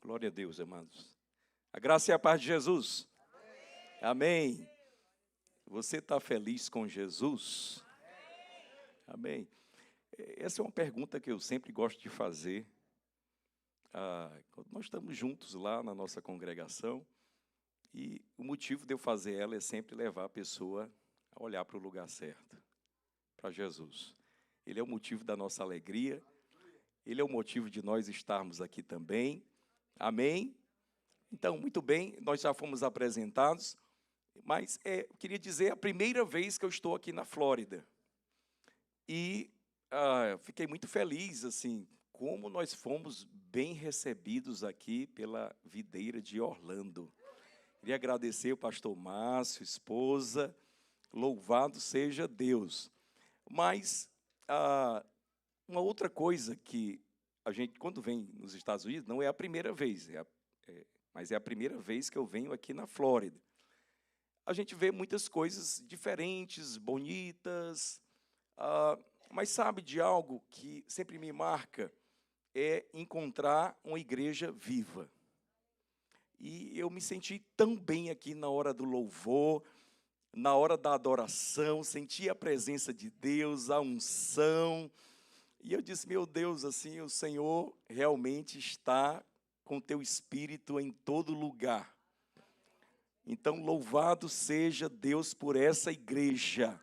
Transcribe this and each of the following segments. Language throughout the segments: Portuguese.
Glória a Deus, amados. A graça e a paz de Jesus. Amém. Você está feliz com Jesus? Amém. Essa é uma pergunta que eu sempre gosto de fazer. Quando nós estamos juntos lá na nossa congregação, e o motivo de eu fazer ela é sempre levar a pessoa a olhar para o lugar certo, para Jesus. Ele é o motivo da nossa alegria, ele é o motivo de nós estarmos aqui também. Amém? Então, muito bem, nós já fomos apresentados, mas eu queria dizer, é a primeira vez que eu estou aqui na Flórida. E fiquei muito feliz, assim, como nós fomos bem recebidos aqui pela videira de Orlando. Queria agradecer o pastor Márcio, esposa, louvado seja Deus. Mas uma outra coisa que a gente, quando vem nos Estados Unidos, não é a primeira vez, mas é a primeira vez que eu venho aqui na Flórida. A gente vê muitas coisas diferentes, bonitas, mas sabe de algo que sempre me marca, é encontrar uma igreja viva. E eu me senti tão bem aqui na hora do louvor, na hora da adoração, senti a presença de Deus, a unção. E eu disse, meu Deus, assim, o Senhor realmente está com o teu Espírito em todo lugar. Então, louvado seja Deus por essa igreja.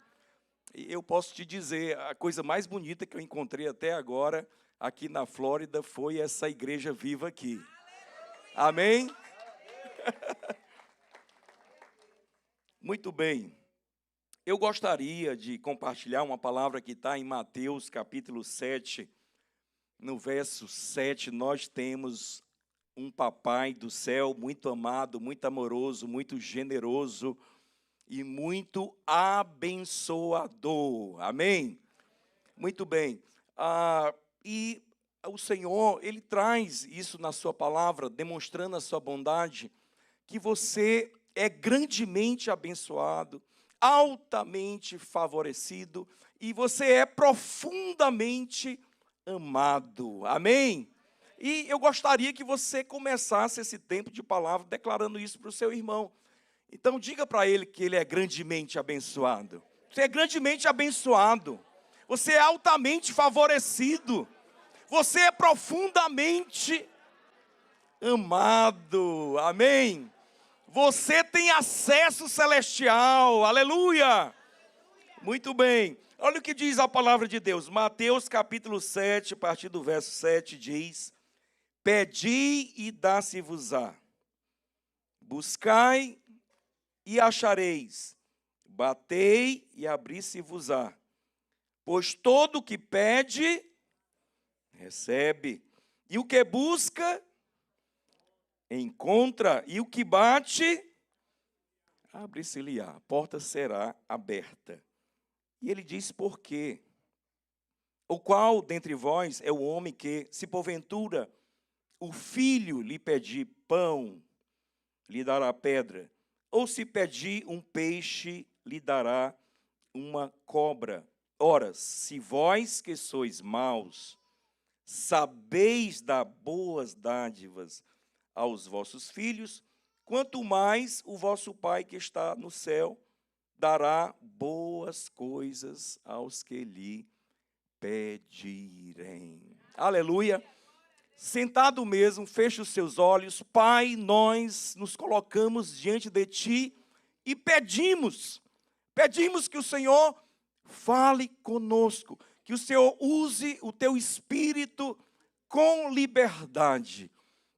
E eu posso te dizer, a coisa mais bonita que eu encontrei até agora, aqui na Flórida, foi essa igreja viva aqui. Amém? Muito bem. Eu gostaria de compartilhar uma palavra que está em Mateus, capítulo 7, no verso 7, nós temos um papai do céu muito amado, muito amoroso, muito generoso e muito abençoador. Amém? Muito bem. E o Senhor, Ele traz isso na sua palavra, demonstrando a sua bondade, que você é grandemente abençoado, altamente favorecido, e você é profundamente amado. Amém? E eu gostaria que você começasse esse tempo de palavra declarando isso para o seu irmão. Então diga para ele que ele é grandemente abençoado. Você é grandemente abençoado. Você é altamente favorecido. Você é profundamente amado. Amém? Você tem acesso celestial, aleluia! Muito bem, olha o que diz a palavra de Deus, Mateus capítulo 7, a partir do verso 7, diz: Pedi e dá-se-vos-á, buscai e achareis, batei e abri-se-vos-á, pois todo o que pede, recebe, e o que busca, encontra, e o que bate, abre-se-lhe-á, a porta será aberta. E ele diz por quê? O qual dentre vós é o homem que, se porventura o filho lhe pedir pão, lhe dará pedra, ou se pedir um peixe, lhe dará uma cobra. Ora, se vós que sois maus, sabeis dar boas dádivas aos vossos filhos, quanto mais o vosso Pai que está no céu dará boas coisas aos que lhe pedirem. Aleluia. Sentado mesmo, feche os seus olhos. Pai, nós nos colocamos diante de Ti e pedimos que o Senhor fale conosco, que o Senhor use o Teu Espírito com liberdade,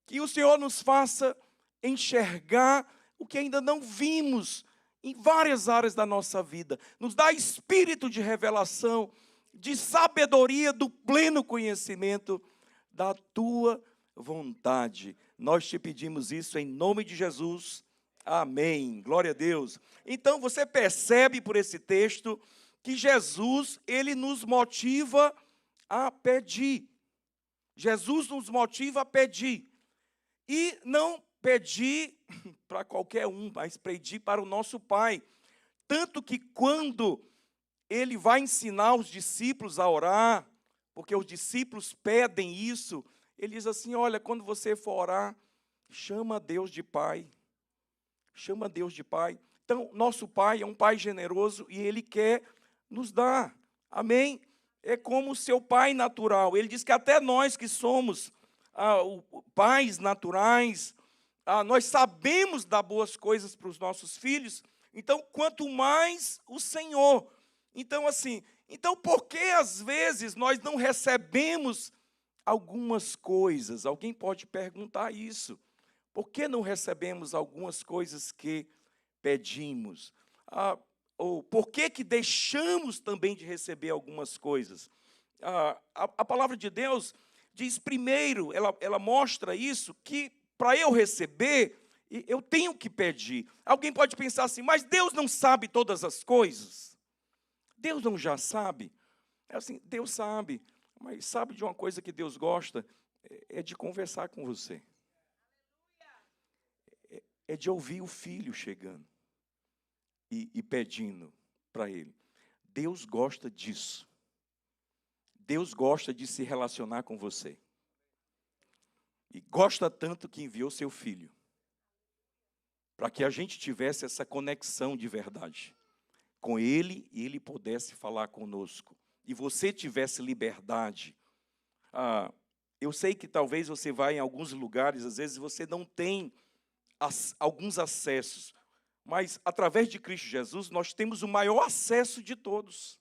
que o Senhor nos faça enxergar o que ainda não vimos em várias áreas da nossa vida. Nos dá espírito de revelação, de sabedoria, do pleno conhecimento da Tua vontade. Nós te pedimos isso em nome de Jesus. Amém. Glória a Deus. Então você percebe por esse texto que Jesus, Ele nos motiva a pedir. Jesus nos motiva a pedir. E não pedir para qualquer um, mas pedir para o nosso Pai. Tanto que quando Ele vai ensinar os discípulos a orar, porque os discípulos pedem isso, Ele diz assim, olha, quando você for orar, Chama Deus de Pai. Chama Deus de Pai. Então, nosso Pai é um Pai generoso e Ele quer nos dar. Amém? É como o seu Pai natural. Ele diz que até nós que somos pais naturais, nós sabemos dar boas coisas para os nossos filhos. Então, quanto mais o Senhor. Então, assim, por que às vezes nós não recebemos algumas coisas? Alguém pode perguntar isso. Por que não recebemos algumas coisas que pedimos? Ou por que deixamos também de receber algumas coisas? A palavra de Deus diz primeiro, ela mostra isso, que para eu receber, eu tenho que pedir. Alguém pode pensar assim, mas Deus não sabe todas as coisas? Deus não já sabe? É assim, Deus sabe, mas sabe de uma coisa que Deus gosta? É de conversar com você. É de ouvir o filho chegando e pedindo para ele. Deus gosta disso. Deus gosta de se relacionar com você. E gosta tanto que enviou seu filho. Para que a gente tivesse essa conexão de verdade com ele e ele pudesse falar conosco. E você tivesse liberdade. Eu sei que talvez você vá em alguns lugares, às vezes você não tem alguns acessos, mas através de Cristo Jesus nós temos o maior acesso de todos.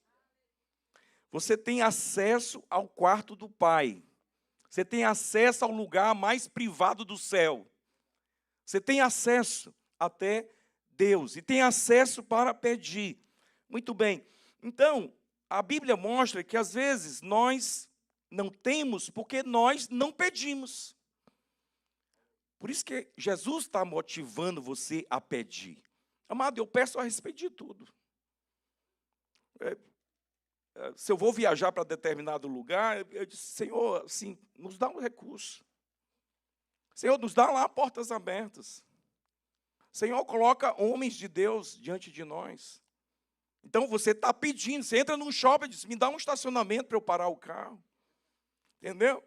Você tem acesso ao quarto do Pai. Você tem acesso ao lugar mais privado do céu. Você tem acesso até Deus e tem acesso para pedir. Muito bem. Então, a Bíblia mostra que às vezes nós não temos porque nós não pedimos. Por isso que Jesus está motivando você a pedir. Amado, eu peço a respeito de tudo. Se eu vou viajar para determinado lugar, eu disse, Senhor, assim, nos dá um recurso. Senhor, nos dá lá portas abertas. Senhor, coloca homens de Deus diante de nós. Então você está pedindo, você entra num shopping e diz, me dá um estacionamento para eu parar o carro. Entendeu?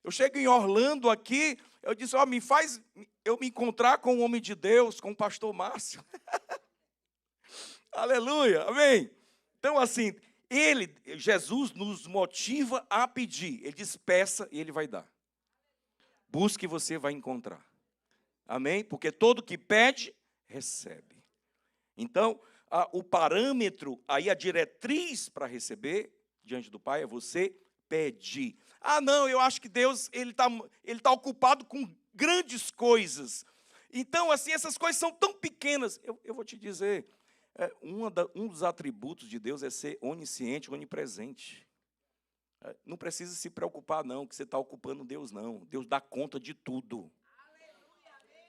Eu chego em Orlando aqui, eu disse, me faz eu me encontrar com o homem de Deus, com o pastor Márcio. Aleluia, amém? Então, assim, Jesus nos motiva a pedir. Ele diz, peça e ele vai dar. Busque e você vai encontrar. Amém? Porque todo que pede, recebe. Então, o parâmetro, aí a diretriz para receber diante do Pai é você pedir. Não, eu acho que Deus ele tá ocupado com grandes coisas. Então, assim, essas coisas são tão pequenas. Eu vou te dizer, um dos atributos de Deus é ser onisciente, onipresente. Não precisa se preocupar, não, que você está ocupando Deus, não. Deus dá conta de tudo.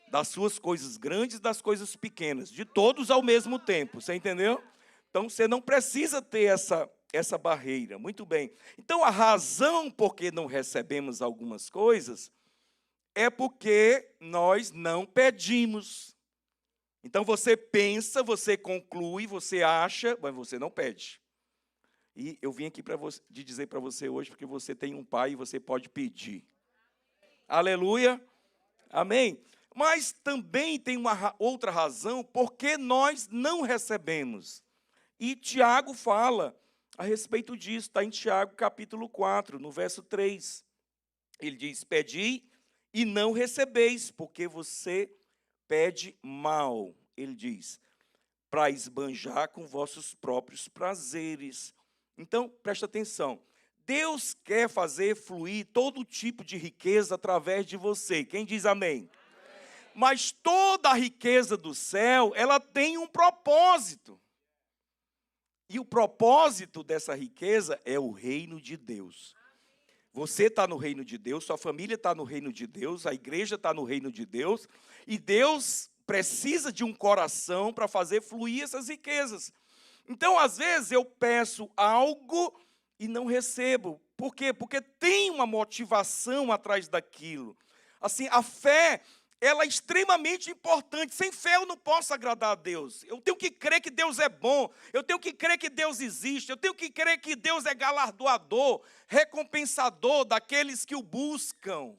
Das suas coisas grandes e das coisas pequenas. De todos ao mesmo tempo, você entendeu? Então, você não precisa ter essa barreira. Muito bem. Então, a razão por que não recebemos algumas coisas é porque nós não pedimos. Então, você pensa, você conclui, você acha, mas você não pede. E eu vim aqui de dizer para você hoje, porque você tem um pai e você pode pedir. Aleluia. Amém? Mas também tem uma outra razão porque nós não recebemos. E Tiago fala a respeito disso, está em Tiago capítulo 4, no verso 3. Ele diz, pedi e não recebeis, porque você pede mal. Ele diz, para esbanjar com vossos próprios prazeres. Então, presta atenção. Deus quer fazer fluir todo tipo de riqueza através de você. Quem diz amém? Mas toda a riqueza do céu, ela tem um propósito. E o propósito dessa riqueza é o reino de Deus. Você está no reino de Deus, sua família está no reino de Deus, a igreja está no reino de Deus, e Deus precisa de um coração para fazer fluir essas riquezas. Então, às vezes, eu peço algo e não recebo. Por quê? Porque tem uma motivação atrás daquilo. Assim, a fé, ela é extremamente importante. Sem fé eu não posso agradar a Deus. Eu tenho que crer que Deus é bom. Eu tenho que crer que Deus existe. Eu tenho que crer que Deus é galardoador, recompensador daqueles que o buscam.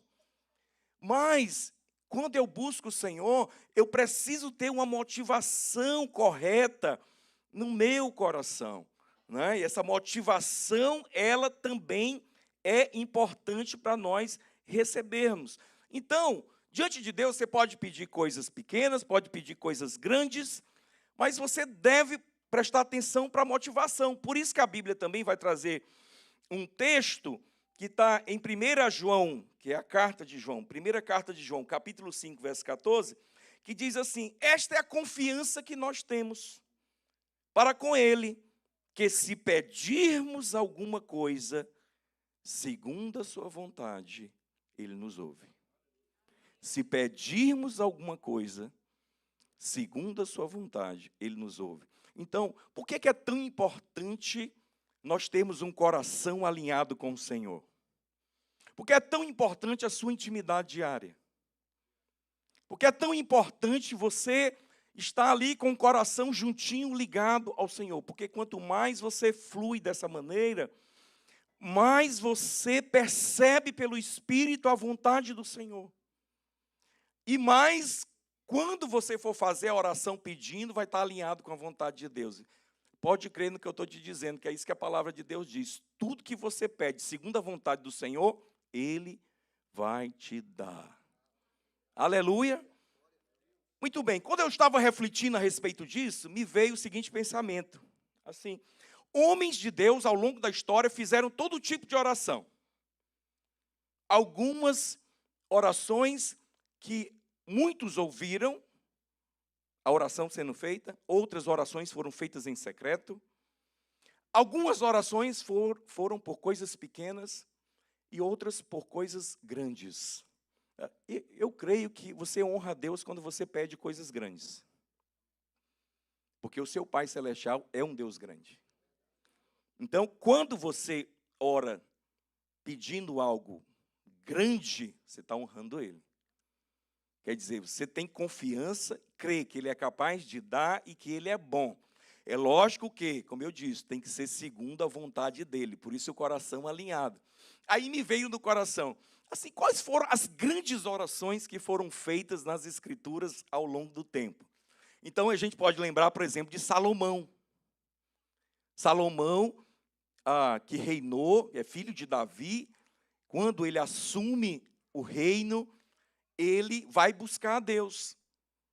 Mas Quando eu busco o Senhor, eu preciso ter uma motivação correta no meu coração, né? E essa motivação, ela também é importante para nós recebermos. Então, diante de Deus, você pode pedir coisas pequenas, pode pedir coisas grandes, mas você deve prestar atenção para a motivação. Por isso que a Bíblia também vai trazer um texto que está em 1 João, que é a carta de João, primeira carta de João, capítulo 5, verso 14, que diz assim: esta é a confiança que nós temos para com Ele, que se pedirmos alguma coisa, segundo a sua vontade, Ele nos ouve. Se pedirmos alguma coisa, segundo a sua vontade, Ele nos ouve. Então, por que é tão importante nós termos um coração alinhado com o Senhor? Porque é tão importante a sua intimidade diária. Porque é tão importante você estar ali com o coração juntinho, ligado ao Senhor. Porque quanto mais você flui dessa maneira, mais você percebe pelo Espírito a vontade do Senhor. E mais, quando você for fazer a oração pedindo, vai estar alinhado com a vontade de Deus. Pode crer no que eu estou te dizendo, que é isso que a palavra de Deus diz. Tudo que você pede, segundo a vontade do Senhor, Ele vai te dar. Aleluia. Muito bem, quando eu estava refletindo a respeito disso, me veio o seguinte pensamento. Assim, homens de Deus, ao longo da história, fizeram todo tipo de oração. Algumas orações que muitos ouviram, a oração sendo feita, outras orações foram feitas em secreto. Algumas orações foram por coisas pequenas e outras por coisas grandes. Eu creio que você honra a Deus quando você pede coisas grandes. Porque o seu Pai Celestial é um Deus grande. Então, quando você ora pedindo algo grande, você está honrando Ele. Quer dizer, você tem confiança, crê que Ele é capaz de dar e que Ele é bom. É lógico que, como eu disse, tem que ser segundo a vontade dEle, por isso o coração alinhado. Aí me veio no coração, assim, quais foram as grandes orações que foram feitas nas Escrituras ao longo do tempo? Então a gente pode lembrar, por exemplo, de Salomão. Salomão, que reinou, é filho de Davi, quando ele assume o reino, ele vai buscar a Deus.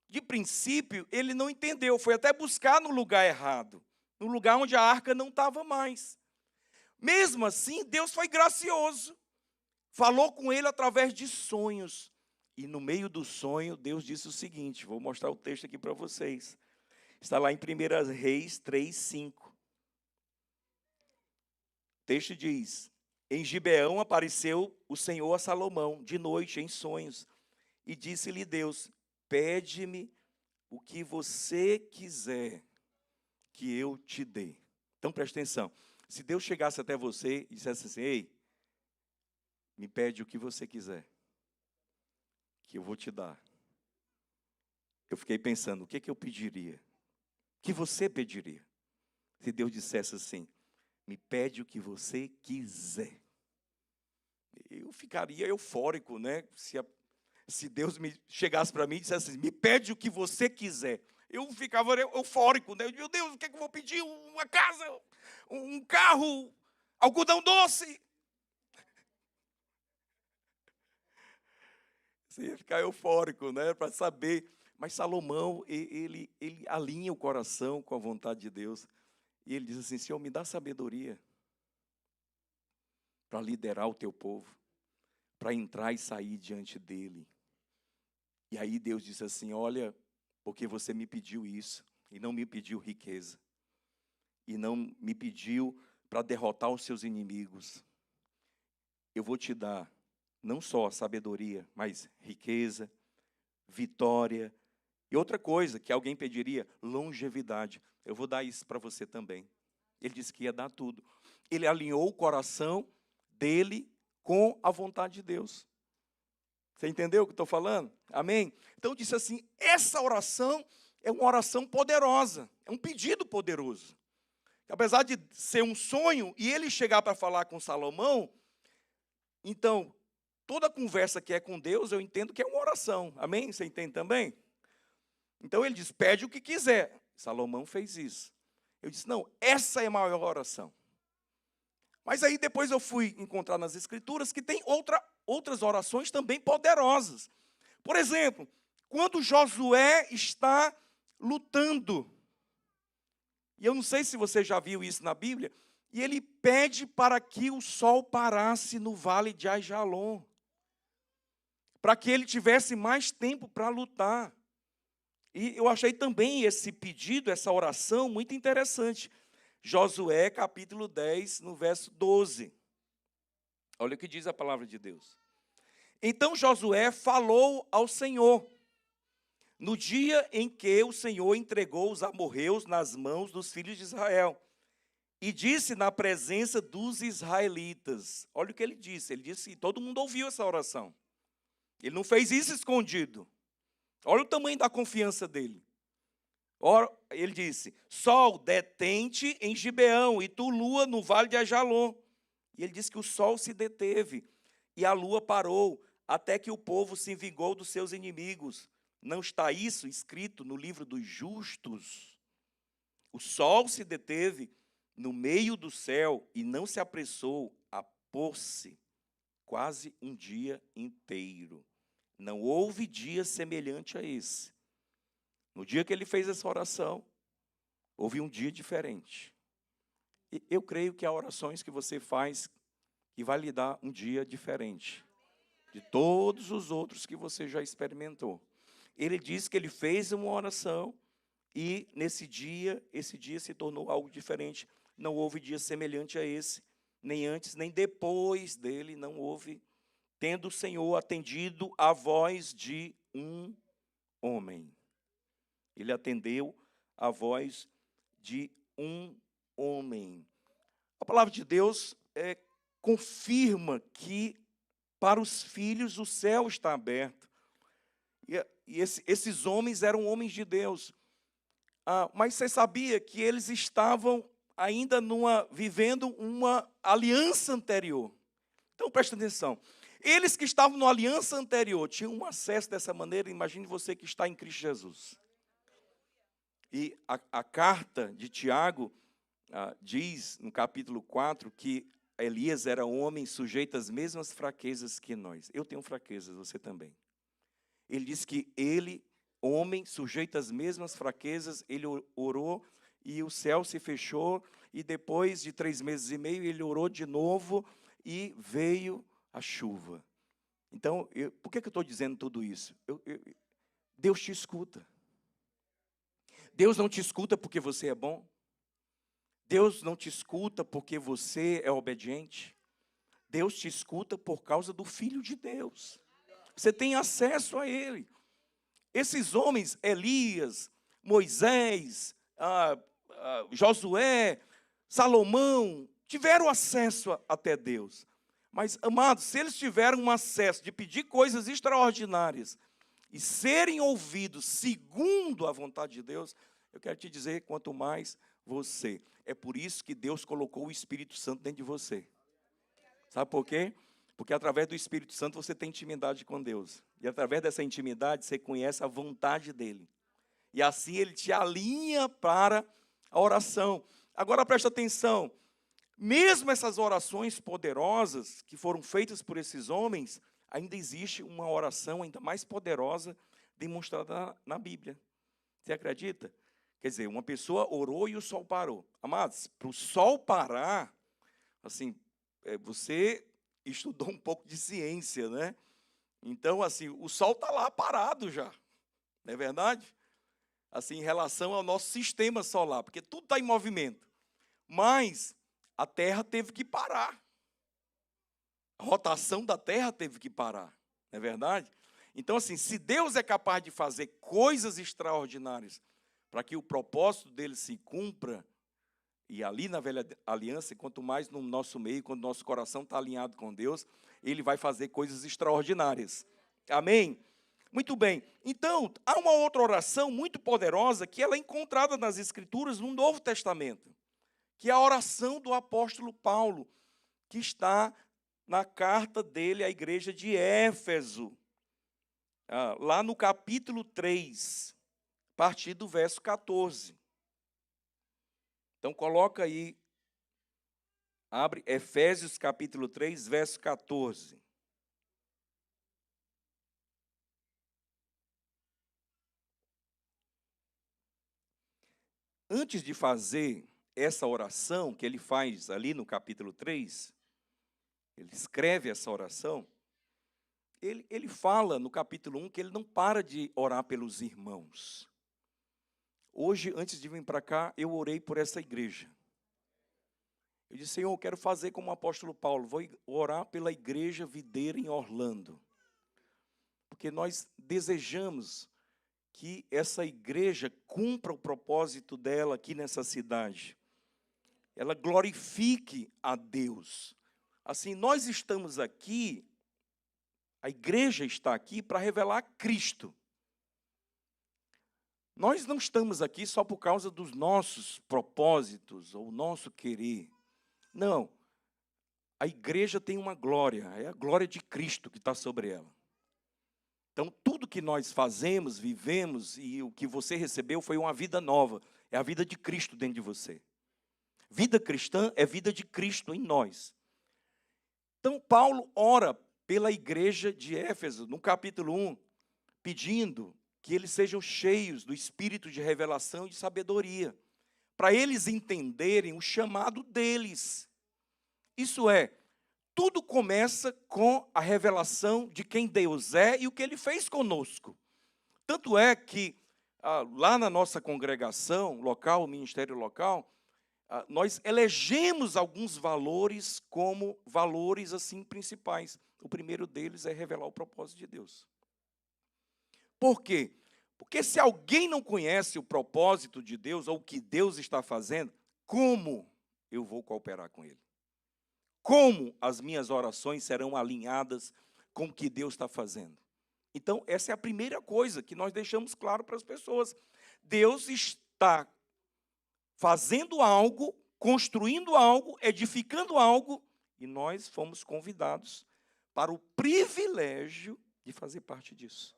De princípio, ele não entendeu, foi até buscar no lugar errado, no lugar onde a arca não estava mais. Mesmo assim, Deus foi gracioso, falou com ele através de sonhos. E no meio do sonho, Deus disse o seguinte, vou mostrar o texto aqui para vocês. Está lá em 1 Reis 3:5. O texto diz: em Gibeão apareceu o Senhor a Salomão, de noite, em sonhos. E disse-lhe Deus: pede-me o que você quiser que eu te dê. Então preste atenção. Se Deus chegasse até você e dissesse assim: ei, me pede o que você quiser, que eu vou te dar. Eu fiquei pensando, o que eu pediria? O que você pediria? Se Deus dissesse assim: me pede o que você quiser. Eu ficaria eufórico, né? Se Deus chegasse para mim e dissesse assim: me pede o que você quiser. Eu ficava eufórico, né? Meu Deus, o que eu vou pedir? Uma casa, um carro, algodão doce. Você ia ficar eufórico, né? Para saber. Mas Salomão, ele alinha o coração com a vontade de Deus. E ele diz assim: Senhor, me dá sabedoria para liderar o teu povo, para entrar e sair diante dele. E aí Deus disse assim: olha, porque você me pediu isso, e não me pediu riqueza, e não me pediu para derrotar os seus inimigos, eu vou te dar não só sabedoria, mas riqueza, vitória, e outra coisa que alguém pediria, longevidade. Eu vou dar isso para você também. Ele disse que ia dar tudo. Ele alinhou o coração dele com a vontade de Deus. Você entendeu o que eu estou falando? Amém? Então disse assim, essa oração é uma oração poderosa, é um pedido poderoso. Apesar de ser um sonho, e ele chegar para falar com Salomão, então, toda conversa que é com Deus, eu entendo que é uma oração. Amém? Você entende também? Então ele diz, pede o que quiser. Salomão fez isso. Eu disse, não, essa é a maior oração. Mas aí depois eu fui encontrar nas Escrituras que tem outras orações também poderosas. Por exemplo, quando Josué está lutando, e eu não sei se você já viu isso na Bíblia, e ele pede para que o sol parasse no vale de Aijalon, para que ele tivesse mais tempo para lutar. E eu achei também esse pedido, essa oração, muito interessante. Josué, capítulo 10, no verso 12. Olha o que diz a palavra de Deus. Então Josué falou ao Senhor, no dia em que o Senhor entregou os amorreus nas mãos dos filhos de Israel, e disse na presença dos israelitas. Olha o que ele disse, todo mundo ouviu essa oração. Ele não fez isso escondido. Olha o tamanho da confiança dele. Ora, ele disse, sol, detente em Gibeão, e tu, lua, no vale de Ajalon. E ele disse que o sol se deteve, e a lua parou, até que o povo se vingou dos seus inimigos. Não está isso escrito no livro dos justos? O sol se deteve no meio do céu, e não se apressou a pôr-se quase um dia inteiro. Não houve dia semelhante a esse. No dia que ele fez essa oração, houve um dia diferente. E eu creio que há orações que você faz que vai lhe dar um dia diferente de todos os outros que você já experimentou. Ele diz que ele fez uma oração e esse dia se tornou algo diferente. Não houve dia semelhante a esse, nem antes, nem depois dele, não houve, tendo o Senhor atendido a voz de um homem. Ele atendeu a voz de um homem. A palavra de Deus confirma que para os filhos o céu está aberto. E esses homens eram homens de Deus. Mas você sabia que eles estavam ainda vivendo uma aliança anterior. Então preste atenção. Eles que estavam na aliança anterior tinham um acesso dessa maneira. Imagine você que está em Cristo Jesus. E a carta de Tiago diz, no capítulo 4, que Elias era homem sujeito às mesmas fraquezas que nós. Eu tenho fraquezas, você também. Ele diz que ele, homem, sujeito às mesmas fraquezas, ele orou e o céu se fechou. E depois de 3 meses e meio, ele orou de novo e veio a chuva. Então, por que eu estou dizendo tudo isso? Deus te escuta. Deus não te escuta porque você é bom. Deus não te escuta porque você é obediente. Deus te escuta por causa do Filho de Deus. Você tem acesso a Ele. Esses homens, Elias, Moisés, Josué, Salomão, tiveram acesso até Deus. Mas, amados, se eles tiveram um acesso de pedir coisas extraordinárias e serem ouvidos segundo a vontade de Deus, eu quero te dizer, quanto mais você. É por isso que Deus colocou o Espírito Santo dentro de você. Sabe por quê? Porque através do Espírito Santo você tem intimidade com Deus. E através dessa intimidade você conhece a vontade dEle. E assim Ele te alinha para a oração. Agora presta atenção. Mesmo essas orações poderosas que foram feitas por esses homens, ainda existe uma oração ainda mais poderosa demonstrada na Bíblia. Você acredita? Quer dizer, uma pessoa orou e o sol parou. Amados, para o sol parar, assim, você estudou um pouco de ciência, né? Então, assim, o sol está lá parado já, não é verdade? Assim, em relação ao nosso sistema solar, porque tudo está em movimento. Mas a Terra teve que parar. A rotação da Terra teve que parar, não é verdade? Então, assim, se Deus é capaz de fazer coisas extraordinárias para que o propósito dele se cumpra, e ali na velha aliança, quanto mais no nosso meio, quando nosso coração está alinhado com Deus, ele vai fazer coisas extraordinárias. Amém? Muito bem. Então, há uma outra oração muito poderosa que ela é encontrada nas Escrituras no Novo Testamento, que é a oração do apóstolo Paulo, que está na carta dele à igreja de Éfeso, lá no capítulo 3, a partir do verso 14. Então, coloca aí, abre Efésios capítulo 3, verso 14. Antes de fazer essa oração que ele faz ali no capítulo 3, ele escreve essa oração, ele fala no capítulo 1 que ele não para de orar pelos irmãos. Hoje, antes de vir para cá, eu orei por essa igreja. Eu disse, Senhor, eu quero fazer como o apóstolo Paulo, vou orar pela igreja videira em Orlando. Porque nós desejamos que essa igreja cumpra o propósito dela aqui nessa cidade. Ela glorifique a Deus. Assim, nós estamos aqui, a igreja está aqui para revelar Cristo. Nós não estamos aqui só por causa dos nossos propósitos ou nosso querer. Não. A igreja tem uma glória, é a glória de Cristo que está sobre ela. Então, tudo que nós fazemos, vivemos, e o que você recebeu foi uma vida nova. É a vida de Cristo dentro de você. Vida cristã é vida de Cristo em nós. Então, Paulo ora pela igreja de Éfeso, no capítulo 1, pedindo que eles sejam cheios do espírito de revelação e de sabedoria, para eles entenderem o chamado deles. Isso é, tudo começa com a revelação de quem Deus é e o que Ele fez conosco. Tanto é que, lá na nossa congregação local, o ministério local, nós elegemos alguns valores como valores assim principais. O primeiro deles é revelar o propósito de Deus. Por quê? Porque se alguém não conhece o propósito de Deus ou o que Deus está fazendo, como eu vou cooperar com Ele? Como as minhas orações serão alinhadas com o que Deus está fazendo? Então, essa é a primeira coisa que nós deixamos claro para as pessoas. Deus está fazendo algo, construindo algo, edificando algo, e nós fomos convidados para o privilégio de fazer parte disso.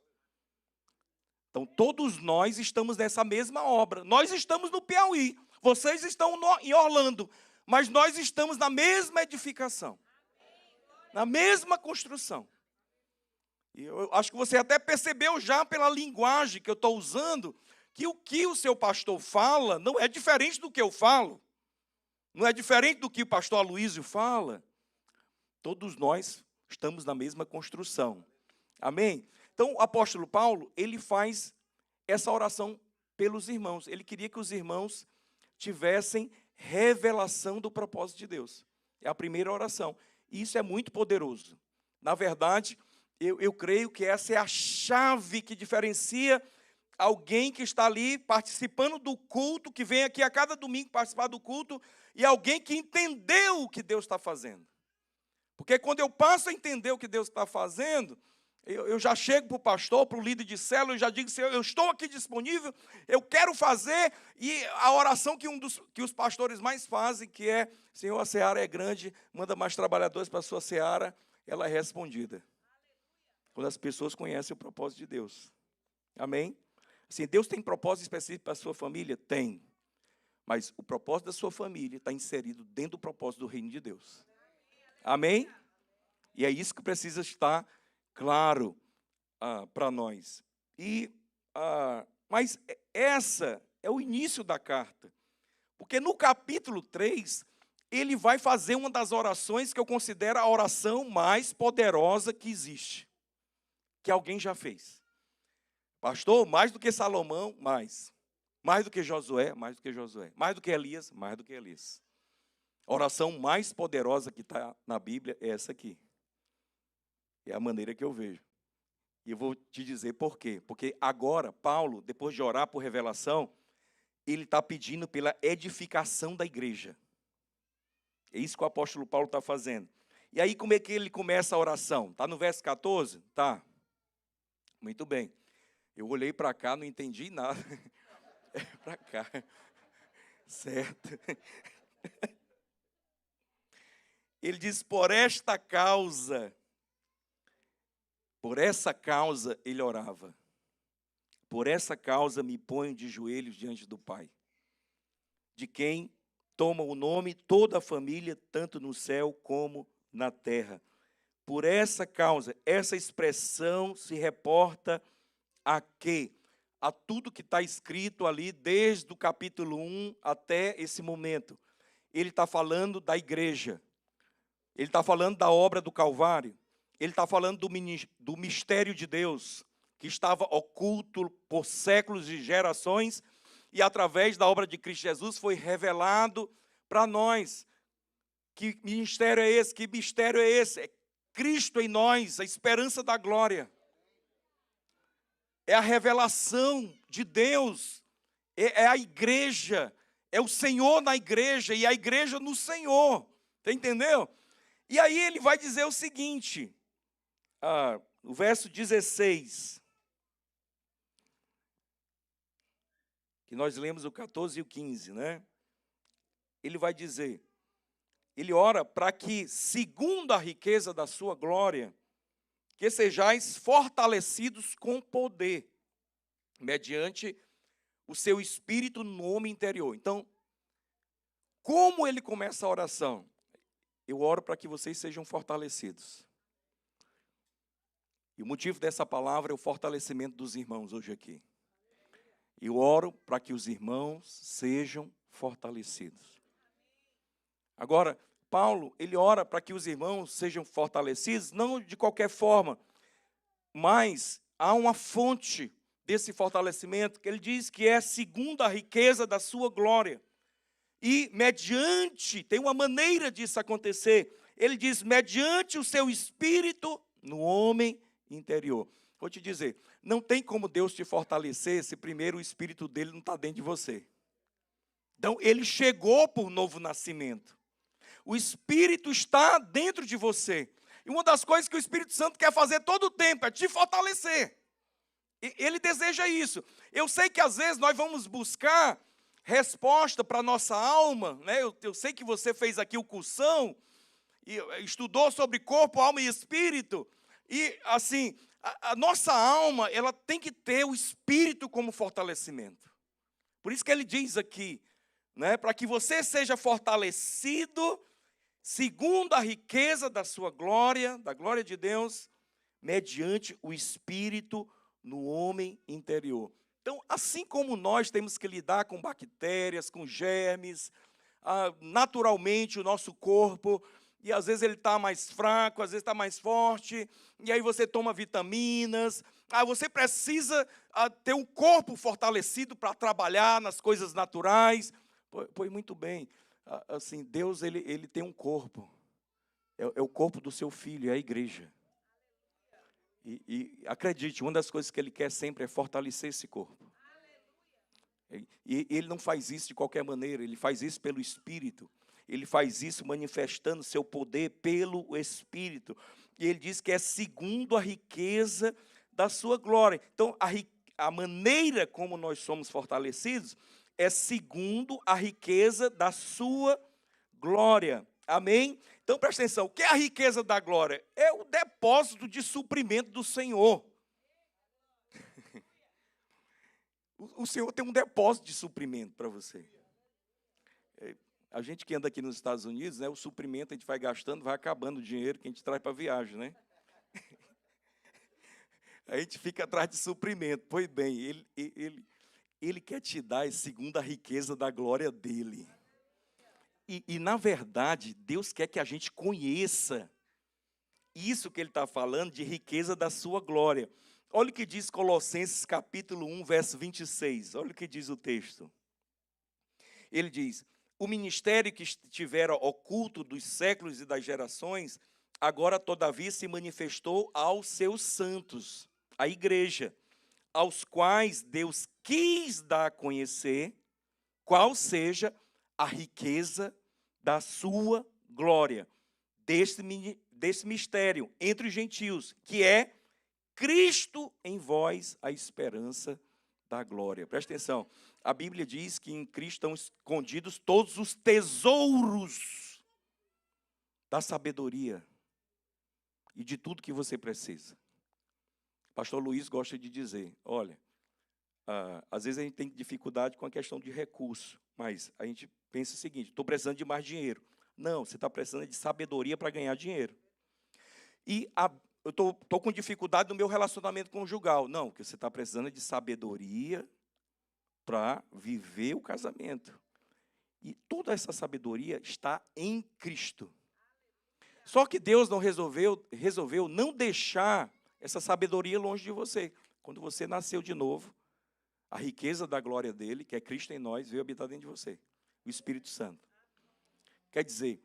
Então, todos nós estamos nessa mesma obra. Nós estamos no Piauí, vocês estão em Orlando, mas nós estamos na mesma edificação, na mesma construção. E eu acho que você até percebeu já pela linguagem que eu estou usando, que o seu pastor fala não é diferente do que eu falo, não é diferente do que o pastor Aloísio fala. Todos nós estamos na mesma construção. Amém? Então, o apóstolo Paulo, ele faz essa oração pelos irmãos. Ele queria que os irmãos tivessem revelação do propósito de Deus. É a primeira oração. E isso é muito poderoso. Na verdade, eu creio que essa é a chave que diferencia alguém que está ali participando do culto, que vem aqui a cada domingo participar do culto, e alguém que entendeu o que Deus está fazendo. Porque quando eu passo a entender o que Deus está fazendo, eu já chego para o pastor, para o líder de célula, e já digo, Senhor, eu estou aqui disponível, eu quero fazer, e a oração que os pastores mais fazem, que é, Senhor, a seara é grande, manda mais trabalhadores para a sua seara, ela é respondida. Quando as pessoas conhecem o propósito de Deus. Amém? Assim, Deus tem propósito específico para a sua família? Tem. Mas o propósito da sua família está inserido dentro do propósito do reino de Deus. Amém? E é isso que precisa estar claro para nós. Mas essa é o início da carta. Porque no capítulo 3, ele vai fazer uma das orações que eu considero a oração mais poderosa que existe. Que alguém já fez. Pastor, mais do que Salomão, mais. Mais do que Josué, mais do que Josué. Mais do que Elias, mais do que Elias. A oração mais poderosa que está na Bíblia é essa aqui. É a maneira que eu vejo. E eu vou te dizer por quê. Porque agora, Paulo, depois de orar por revelação, ele está pedindo pela edificação da igreja. É isso que o apóstolo Paulo está fazendo. E aí, como é que ele começa a oração? Está no verso 14? Tá. Muito bem. Eu olhei para cá, não entendi nada. É para cá. Certo. Ele diz, por essa causa ele orava. Por essa causa me ponho de joelhos diante do Pai, de quem toma o nome toda a família, tanto no céu como na terra. Por essa causa, essa expressão se reporta a quê? A tudo que está escrito ali, desde o capítulo 1 até esse momento. Ele está falando da igreja, ele está falando da obra do Calvário, ele está falando do mistério de Deus, que estava oculto por séculos e gerações, e através da obra de Cristo Jesus foi revelado para nós. Que mistério é esse? Que mistério é esse? É Cristo em nós, a esperança da glória. É a revelação de Deus, é a igreja, é o Senhor na igreja e a igreja no Senhor. Você entendeu? E aí ele vai dizer o seguinte, no verso 16, que nós lemos o 14 e o 15, né? Ele vai dizer, ele ora para que, segundo a riqueza da sua glória, que sejais fortalecidos com poder, mediante o seu espírito no homem interior. Então, como ele começa a oração? Eu oro para que vocês sejam fortalecidos. E o motivo dessa palavra é o fortalecimento dos irmãos hoje aqui. Eu oro para que os irmãos sejam fortalecidos. Agora, Paulo, ele ora para que os irmãos sejam fortalecidos, não de qualquer forma, mas há uma fonte desse fortalecimento, que ele diz que é segundo a riqueza da sua glória. E mediante, tem uma maneira disso acontecer, ele diz, mediante o seu espírito no homem interior. Vou te dizer, não tem como Deus te fortalecer se primeiro o espírito dele não está dentro de você. Então, ele chegou por novo nascimento. O Espírito está dentro de você. E uma das coisas que o Espírito Santo quer fazer todo o tempo é te fortalecer. Ele deseja isso. Eu sei que às vezes nós vamos buscar resposta para a nossa alma, né? Eu sei que você fez aqui o cursão, e estudou sobre corpo, alma e espírito. E assim, a nossa alma, ela tem que ter o Espírito como fortalecimento. Por isso que ele diz aqui, né? Para que você seja fortalecido segundo a riqueza da sua glória, da glória de Deus, mediante o Espírito no homem interior. Então, assim como nós temos que lidar com bactérias, com germes, naturalmente o nosso corpo, e às vezes ele está mais fraco, às vezes está mais forte, e aí você toma vitaminas, você precisa ter um corpo fortalecido para trabalhar nas coisas naturais. Pois muito bem, assim, Deus ele tem um corpo, é o corpo do seu filho, é a igreja. E acredite, uma das coisas que ele quer sempre é fortalecer esse corpo. E ele não faz isso de qualquer maneira, ele faz isso pelo Espírito. Ele faz isso manifestando seu poder pelo Espírito. E ele diz que é segundo a riqueza da sua glória. Então, a maneira como nós somos fortalecidos é segundo a riqueza da sua glória. Amém? Então, presta atenção, o que é a riqueza da glória? É o depósito de suprimento do Senhor. O Senhor tem um depósito de suprimento para você. A gente que anda aqui nos Estados Unidos, né, o suprimento a gente vai gastando, vai acabando o dinheiro que a gente traz para a viagem, né? A gente fica atrás de suprimento. Pois bem, ele quer te dar segundo a riqueza da glória dele. E, na verdade, Deus quer que a gente conheça isso que ele está falando de riqueza da sua glória. Olha o que diz Colossenses capítulo 1, verso 26. Olha o que diz o texto. Ele diz, o ministério que estivera oculto dos séculos e das gerações, agora todavia se manifestou aos seus santos, a igreja, aos quais Deus quis dar a conhecer qual seja a riqueza da sua glória, desse mistério entre os gentios, que é Cristo em vós, a esperança da glória. Presta atenção, a Bíblia diz que em Cristo estão escondidos todos os tesouros da sabedoria e de tudo que você precisa. O pastor Luiz gosta de dizer, olha, às vezes a gente tem dificuldade com a questão de recurso, mas a gente pensa o seguinte, estou precisando de mais dinheiro. Não, você está precisando de sabedoria para ganhar dinheiro. E eu estou com dificuldade no meu relacionamento conjugal. Não, porque você está precisando de sabedoria para viver o casamento. E toda essa sabedoria está em Cristo. Só que Deus não resolveu não deixar essa sabedoria longe de você. Quando você nasceu de novo, a riqueza da glória dele, que é Cristo em nós, veio habitar dentro de você. O Espírito Santo. Quer dizer,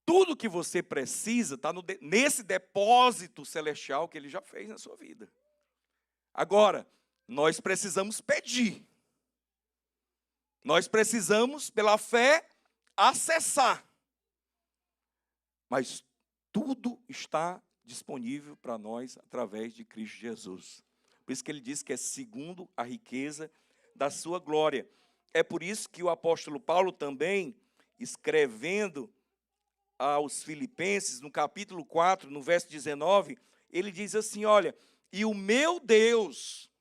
tudo que você precisa está nesse depósito celestial que ele já fez na sua vida. Agora, nós precisamos pedir. Nós precisamos, pela fé, acessar. Mas tudo está disponível para nós através de Cristo Jesus. Por isso que ele diz que é segundo a riqueza da sua glória. É por isso que o apóstolo Paulo também, escrevendo aos Filipenses, no capítulo 4, no verso 19, ele diz assim, olha, e o meu Deus,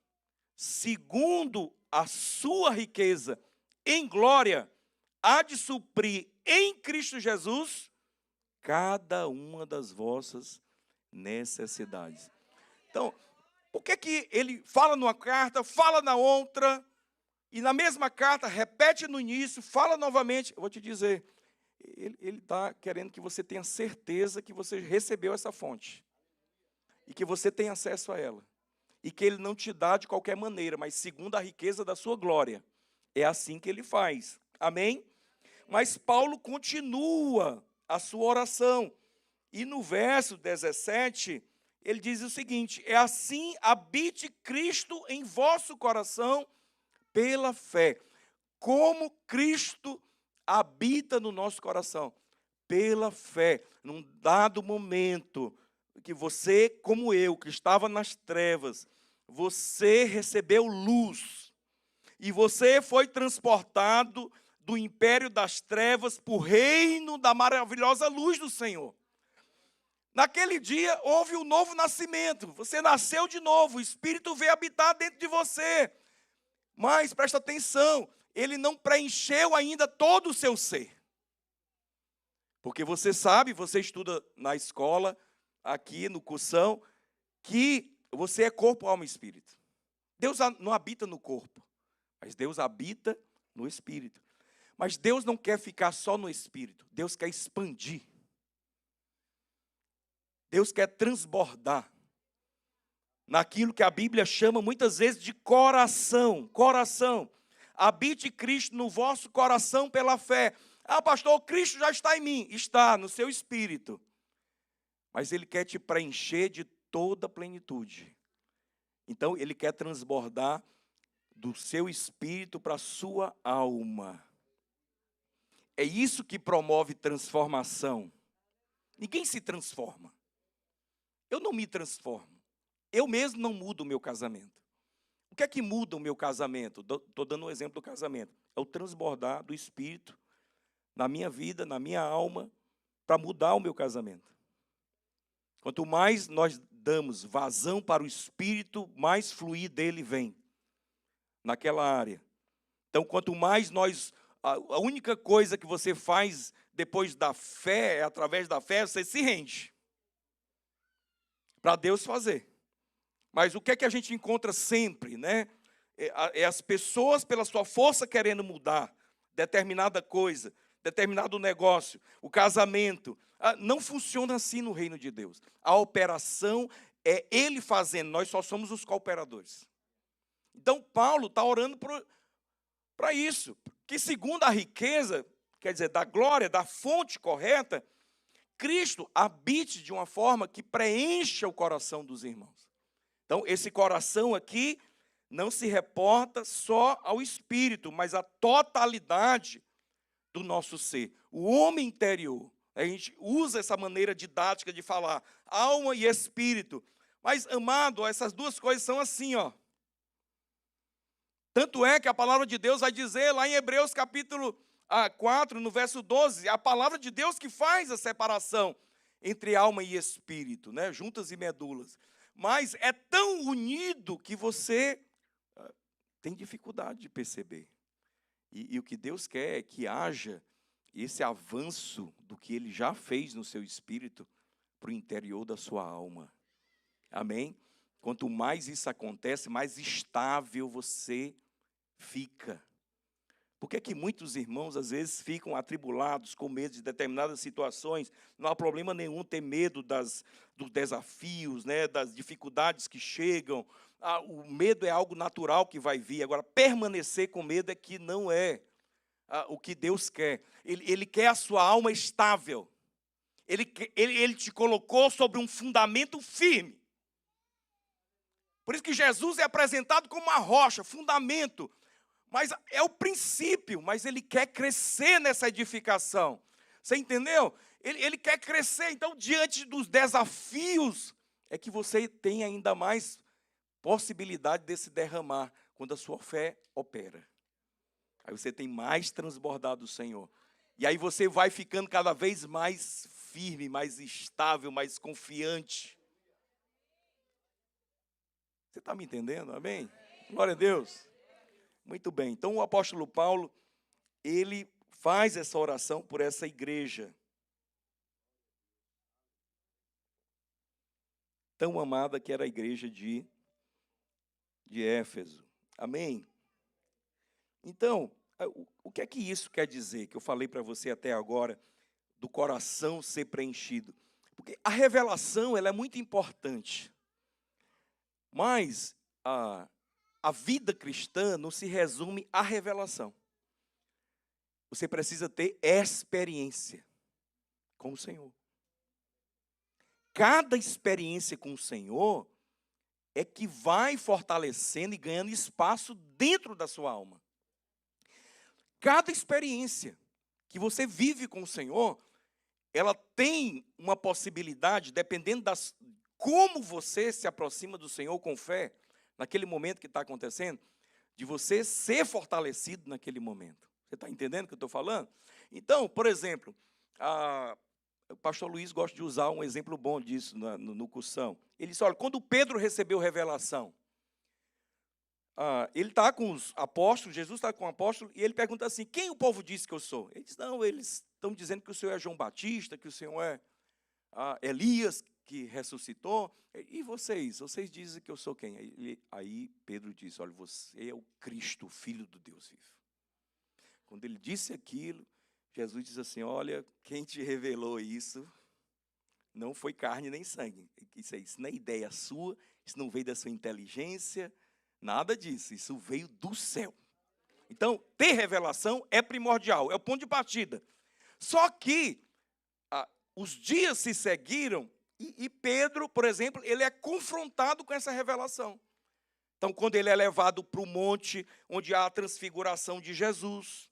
segundo a sua riqueza em glória, há de suprir em Cristo Jesus cada uma das vossas necessidades. Então, por que ele fala numa carta, fala na outra, e na mesma carta, repete no início, fala novamente? Eu vou te dizer, ele está querendo que você tenha certeza que você recebeu essa fonte, e que você tem acesso a ela, e que ele não te dá de qualquer maneira, mas segundo a riqueza da sua glória. É assim que ele faz. Amém? Mas Paulo continua a sua oração. E no verso 17, ele diz o seguinte, é assim habite Cristo em vosso coração pela fé. Como Cristo habita no nosso coração? Pela fé. Num dado momento que você, como eu, que estava nas trevas, você recebeu luz. E você foi transportado do império das trevas para o reino da maravilhosa luz do Senhor. Naquele dia houve um novo nascimento. Você nasceu de novo, o Espírito veio habitar dentro de você. Mas, presta atenção, ele não preencheu ainda todo o seu ser. Porque você sabe, você estuda na escola, aqui no cursão, que você é corpo, alma e espírito. Deus não habita no corpo. Mas Deus habita no Espírito. Mas Deus não quer ficar só no Espírito. Deus quer expandir. Deus quer transbordar naquilo que a Bíblia chama muitas vezes de coração. Coração. Habite Cristo no vosso coração pela fé. Ah, pastor, Cristo já está em mim. Está no seu espírito. Mas Ele quer te preencher de toda a plenitude. Então, Ele quer transbordar do seu espírito para a sua alma. É isso que promove transformação. Ninguém se transforma. Eu não me transformo. Eu mesmo não mudo o meu casamento. O que é que muda o meu casamento? Estou dando um exemplo do casamento. É o transbordar do espírito na minha vida, na minha alma, para mudar o meu casamento. Quanto mais nós damos vazão para o espírito, mais fluir dele vem naquela área. Então, quanto mais a única coisa que você faz depois da fé, através da fé, você se rende para Deus fazer. Mas o que é que a gente encontra sempre, né? É as pessoas, pela sua força, querendo mudar determinada coisa, determinado negócio, o casamento. Não funciona assim no reino de Deus. A operação é Ele fazendo, nós só somos os cooperadores. Então, Paulo está orando para isso, que segundo a riqueza, quer dizer, da glória, da fonte correta, Cristo habite de uma forma que preencha o coração dos irmãos. Então, esse coração aqui não se reporta só ao espírito, mas à totalidade do nosso ser. O homem interior, a gente usa essa maneira didática de falar, alma e espírito. Mas, amado, essas duas coisas são assim, ó. Tanto é que a palavra de Deus vai dizer lá em Hebreus capítulo 4, no verso 12, a palavra de Deus que faz a separação entre alma e espírito, né? Juntas e medulas. Mas é tão unido que você tem dificuldade de perceber. E o que Deus quer é que haja esse avanço do que Ele já fez no seu espírito para o interior da sua alma. Amém? Quanto mais isso acontece, mais estável você fica. Por que é que muitos irmãos, às vezes, ficam atribulados, com medo de determinadas situações? Não há problema nenhum ter medo dos desafios, né, das dificuldades que chegam. O medo é algo natural que vai vir. Agora, permanecer com medo é que não é o que Deus quer. Ele quer a sua alma estável. Ele te colocou sobre um fundamento firme. Por isso que Jesus é apresentado como uma rocha, fundamento. Mas é o princípio, mas ele quer crescer nessa edificação. Você entendeu? Ele quer crescer. Então, diante dos desafios, é que você tem ainda mais possibilidade de se derramar quando a sua fé opera. Aí você tem mais transbordado do Senhor. E aí você vai ficando cada vez mais firme, mais estável, mais confiante. Você está me entendendo? Amém? Glória a Deus. Muito bem. Então o apóstolo Paulo, ele faz essa oração por essa igreja tão amada que era a igreja de Éfeso. Amém? Então, o que é que isso quer dizer, que eu falei para você até agora, do coração ser preenchido? Porque a revelação, ela é muito importante. Mas a vida cristã não se resume à revelação. Você precisa ter experiência com o Senhor. Cada experiência com o Senhor é que vai fortalecendo e ganhando espaço dentro da sua alma. Cada experiência que você vive com o Senhor, ela tem uma possibilidade, dependendo como você se aproxima do Senhor com fé, naquele momento que está acontecendo, de você ser fortalecido naquele momento. Você está entendendo o que eu estou falando? Então, por exemplo, o pastor Luiz gosta de usar um exemplo bom disso no cursão. Ele disse, olha, quando Pedro recebeu revelação, ele está com os apóstolos, Jesus está com o apóstolo, e ele pergunta assim, quem o povo disse que eu sou? Ele diz, não, eles estão dizendo que o Senhor é João Batista, que o Senhor é Elias, que ressuscitou. E vocês dizem que eu sou quem? Aí Pedro disse, olha, você é o Cristo, o Filho do Deus vivo. Quando ele disse aquilo, Jesus diz assim, olha, quem te revelou isso não foi carne nem sangue. Isso não é ideia sua, isso não veio da sua inteligência, nada disso, isso veio do céu. Então, ter revelação é primordial, é o ponto de partida. Só que os dias se seguiram e Pedro, por exemplo, ele é confrontado com essa revelação. Então, quando ele é levado para o monte onde há a transfiguração de Jesus,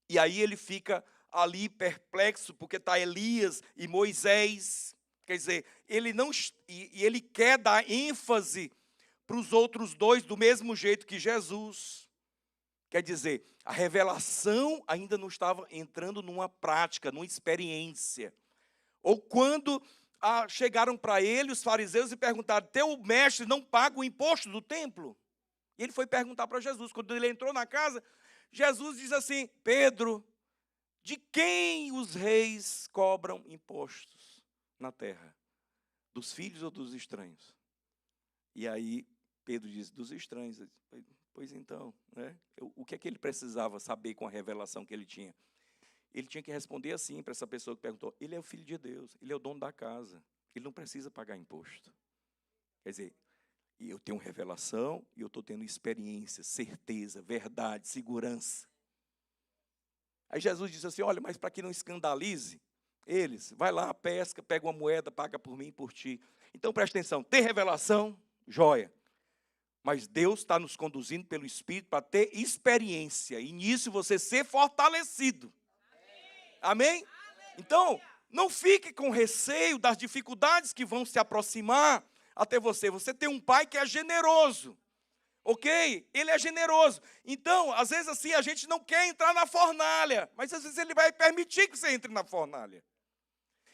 e aí ele fica ali perplexo, porque está Elias e Moisés, quer dizer, ele quer dar ênfase para os outros dois do mesmo jeito que Jesus. Quer dizer, a revelação ainda não estava entrando numa prática, numa experiência. Ou quando chegaram para ele os fariseus e perguntaram, teu mestre não paga o imposto do templo? E ele foi perguntar para Jesus. Quando ele entrou na casa, Jesus diz assim, Pedro, de quem os reis cobram impostos na terra? Dos filhos ou dos estranhos? E aí Pedro diz, dos estranhos. Pois então, né? O que é que ele precisava saber com a revelação que ele tinha? Ele tinha que responder assim para essa pessoa que perguntou, ele é o filho de Deus, ele é o dono da casa, ele não precisa pagar imposto. Quer dizer, eu tenho revelação e eu estou tendo experiência, certeza, verdade, segurança. Aí Jesus disse assim, olha, mas para que não escandalize eles, vai lá, pesca, pega uma moeda, paga por mim e por ti. Então presta atenção, ter revelação, joia. Mas Deus está nos conduzindo pelo Espírito para ter experiência. E nisso você ser fortalecido. Amém? Então, não fique com receio das dificuldades que vão se aproximar até você. Você tem um pai que é generoso. Ok? Ele é generoso. Então, às vezes assim, a gente não quer entrar na fornalha, mas às vezes ele vai permitir que você entre na fornalha.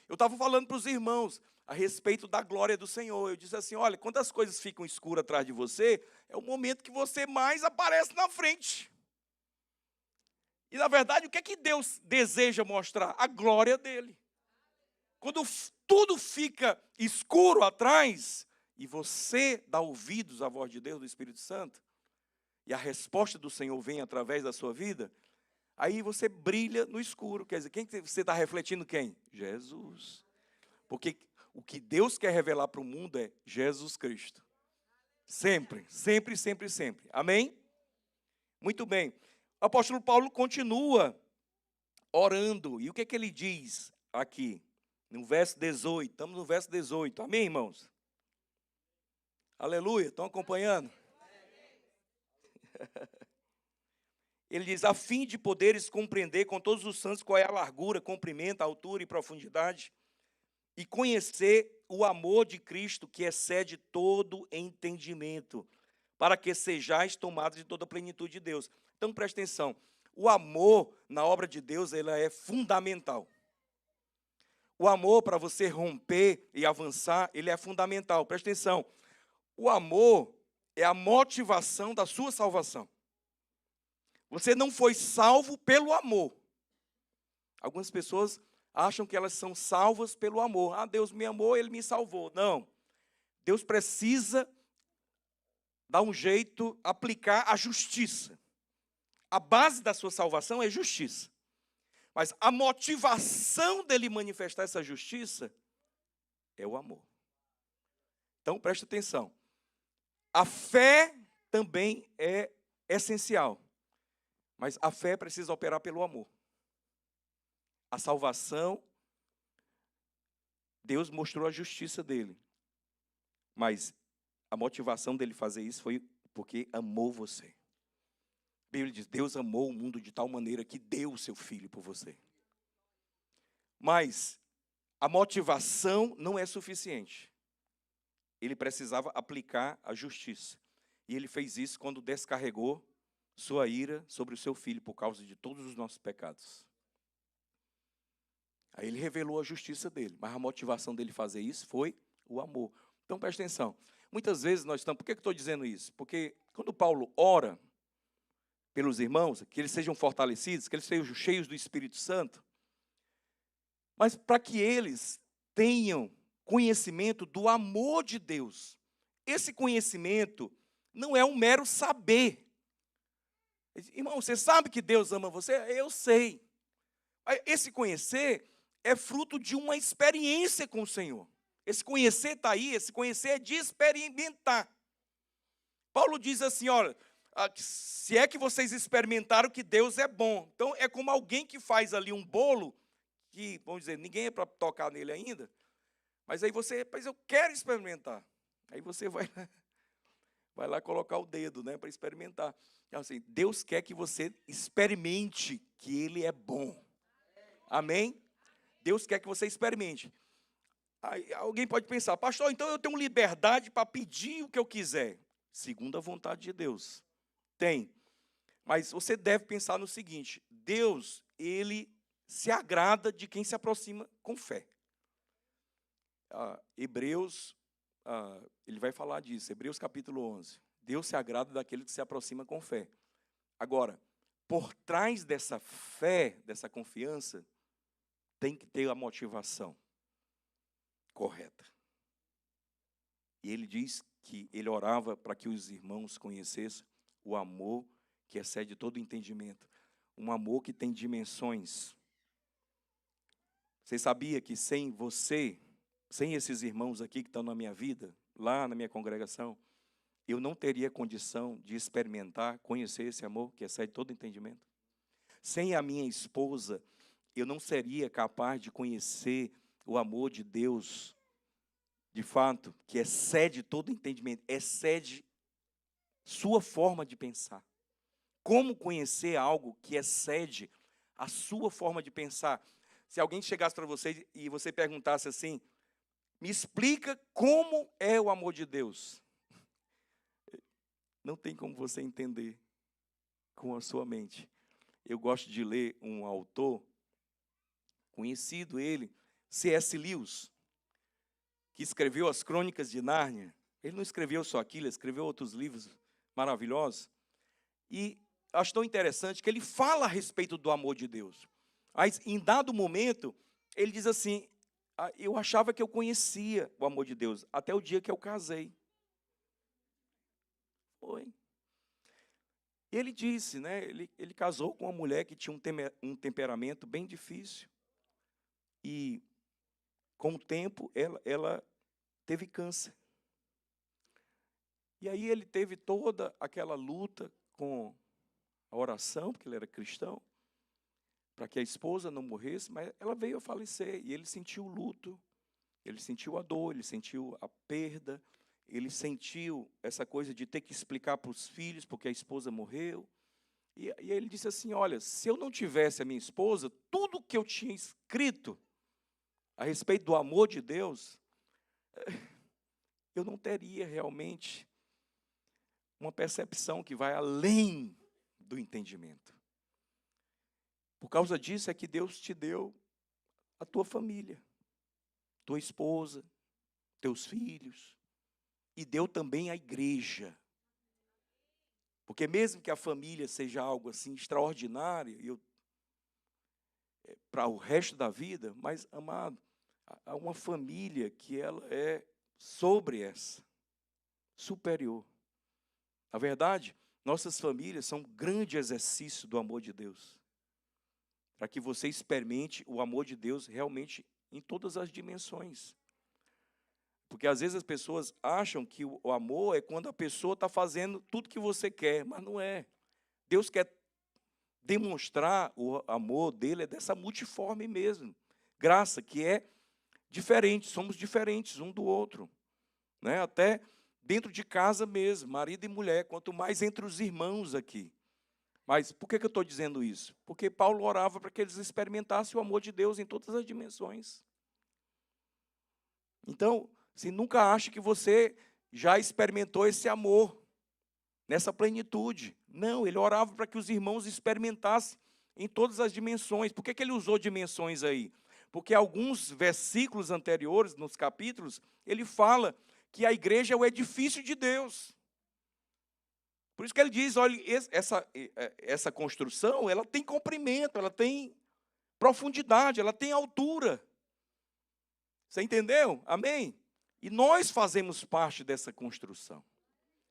Eu estava falando para os irmãos a respeito da glória do Senhor. Eu disse assim, olha, quando as coisas ficam escuras atrás de você, é o momento que você mais aparece na frente. E, na verdade, o que é que Deus deseja mostrar? A glória dele. Quando tudo fica escuro atrás, e você dá ouvidos à voz de Deus, do Espírito Santo, e a resposta do Senhor vem através da sua vida, aí você brilha no escuro. Quer dizer, quem você está refletindo quem? Jesus. Porque o que Deus quer revelar para o mundo é Jesus Cristo. Sempre, sempre, sempre, sempre. Amém? Muito bem. O apóstolo Paulo continua orando. E o que é que ele diz aqui? No verso 18. Estamos no verso 18. Amém, irmãos? Aleluia. Estão acompanhando? Ele diz, a fim de poderes compreender com todos os santos qual é a largura, comprimento, altura e profundidade, e conhecer o amor de Cristo que excede todo entendimento, para que sejais tomados de toda a plenitude de Deus. Então, preste atenção. O amor na obra de Deus, ele é fundamental. O amor para você romper e avançar, ele é fundamental. Preste atenção. O amor é a motivação da sua salvação. Você não foi salvo pelo amor. Algumas pessoas acham que elas são salvas pelo amor. Ah, Deus me amou, Ele me salvou. Não. Deus precisa dar um jeito, aplicar a justiça. A base da sua salvação é justiça. Mas a motivação dele manifestar essa justiça é o amor. Então, preste atenção. A fé também é essencial. Mas a fé precisa operar pelo amor. A salvação, Deus mostrou a justiça dele. Mas a motivação dele fazer isso foi porque amou você. A Bíblia diz, Deus amou o mundo de tal maneira que deu o seu filho por você. Mas a motivação não é suficiente. Ele precisava aplicar a justiça. E ele fez isso quando descarregou sua ira sobre o seu filho por causa de todos os nossos pecados. Aí ele revelou a justiça dele, mas a motivação dele fazer isso foi o amor. Então preste atenção. Muitas vezes nós estamos... Por que eu estou dizendo isso? Porque quando Paulo ora pelos irmãos, que eles sejam fortalecidos, que eles sejam cheios do Espírito Santo, mas para que eles tenham conhecimento do amor de Deus. Esse conhecimento não é um mero saber. Irmão, você sabe que Deus ama você? Eu sei. Esse conhecer é fruto de uma experiência com o Senhor. Esse conhecer está aí, esse conhecer é de experimentar. Paulo diz assim, olha, se é que vocês experimentaram que Deus é bom. Então, é como alguém que faz ali um bolo, que, vamos dizer, ninguém é para tocar nele ainda, mas aí você, mas eu quero experimentar. Aí você vai lá colocar o dedo, né, para experimentar. Então, assim, Deus quer que você experimente que Ele é bom. Amém? Deus quer que você experimente. Aí, alguém pode pensar, pastor, então eu tenho liberdade para pedir o que eu quiser. Segundo a vontade de Deus. Tem. Mas você deve pensar no seguinte, Deus, Ele se agrada de quem se aproxima com fé. Hebreus, ele vai falar disso, Hebreus capítulo 11. Deus se agrada daquele que se aproxima com fé. Agora, por trás dessa fé, dessa confiança, tem que ter a motivação correta. E ele diz que ele orava para que os irmãos conhecessem o amor que excede todo entendimento. Um amor que tem dimensões. Você sabia que sem você, sem esses irmãos aqui que estão na minha vida, lá na minha congregação, eu não teria condição de experimentar, conhecer esse amor que excede todo entendimento? Sem a minha esposa, eu não seria capaz de conhecer o amor de Deus, de fato, que excede todo entendimento, excede sua forma de pensar. Como conhecer algo que excede a sua forma de pensar? Se alguém chegasse para você e você perguntasse assim, me explica como é o amor de Deus. não tem como você entender com a sua mente. Eu gosto de ler um autor, conhecido ele, C.S. Lewis, que escreveu as Crônicas de Nárnia. Ele não escreveu só aquilo, ele escreveu outros livros maravilhosos. E acho tão interessante que ele fala a respeito do amor de Deus. Mas, em dado momento, ele diz assim, eu achava que eu conhecia o amor de Deus, até o dia que eu casei. Foi. Ele disse, né, ele casou com uma mulher que tinha um temperamento bem difícil. E, com o tempo, ela teve câncer. E aí ele teve toda aquela luta com a oração, porque ele era cristão, para que a esposa não morresse, mas ela veio a falecer. E ele sentiu o luto, ele sentiu a dor, ele sentiu a perda, ele sentiu essa coisa de ter que explicar para os filhos, porque a esposa morreu. E ele disse assim, olha, se eu não tivesse a minha esposa, tudo que eu tinha escrito a respeito do amor de Deus, eu não teria realmente uma percepção que vai além do entendimento. Por causa disso é que Deus te deu a tua família, tua esposa, teus filhos, e deu também a igreja. Porque mesmo que a família seja algo assim extraordinário, para o resto da vida, mas, amado, há uma família que ela é sobre essa, superior. Na verdade, nossas famílias são um grande exercício do amor de Deus. Para que você experimente o amor de Deus realmente em todas as dimensões. Porque às vezes as pessoas acham que o amor é quando a pessoa está fazendo tudo que você quer, mas não é. Deus quer demonstrar o amor dele dessa multiforme mesmo. Graça, que é diferente, somos diferentes um do outro. Né? Até dentro de casa mesmo, marido e mulher, quanto mais entre os irmãos aqui. Mas por que eu estou dizendo isso? Porque Paulo orava para que eles experimentassem o amor de Deus em todas as dimensões. Então, você nunca ache que você já experimentou esse amor, nessa plenitude. Não, ele orava para que os irmãos experimentassem em todas as dimensões. Por que ele usou dimensões aí? Porque alguns versículos anteriores, nos capítulos, ele fala que a igreja é o edifício de Deus. Por isso que ele diz, olha, essa construção, ela tem comprimento, ela tem profundidade, ela tem altura. Você entendeu? Amém? E nós fazemos parte dessa construção.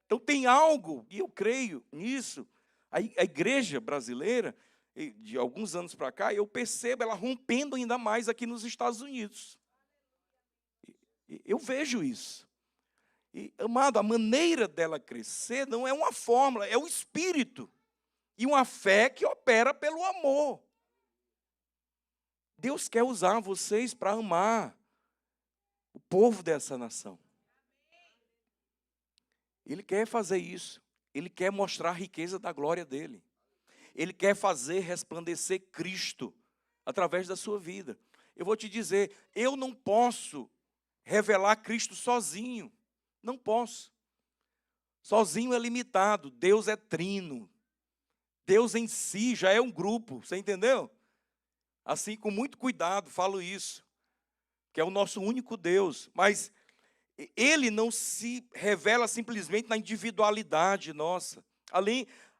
Então tem algo, e eu creio nisso, a igreja brasileira, de alguns anos para cá, eu percebo ela rompendo ainda mais aqui nos Estados Unidos. Eu vejo isso. E, amado, a maneira dela crescer não é uma fórmula, é o Espírito. E uma fé que opera pelo amor. Deus quer usar vocês para amar o povo dessa nação. Ele quer fazer isso. Ele quer mostrar a riqueza da glória dele. Ele quer fazer resplandecer Cristo através da sua vida. Eu vou te dizer, eu não posso revelar Cristo sozinho. Não posso. Sozinho é limitado. Deus é trino. Deus em si já é um grupo. Você entendeu? Assim, com muito cuidado, falo isso. Que é o nosso único Deus. Mas ele não se revela simplesmente na individualidade nossa.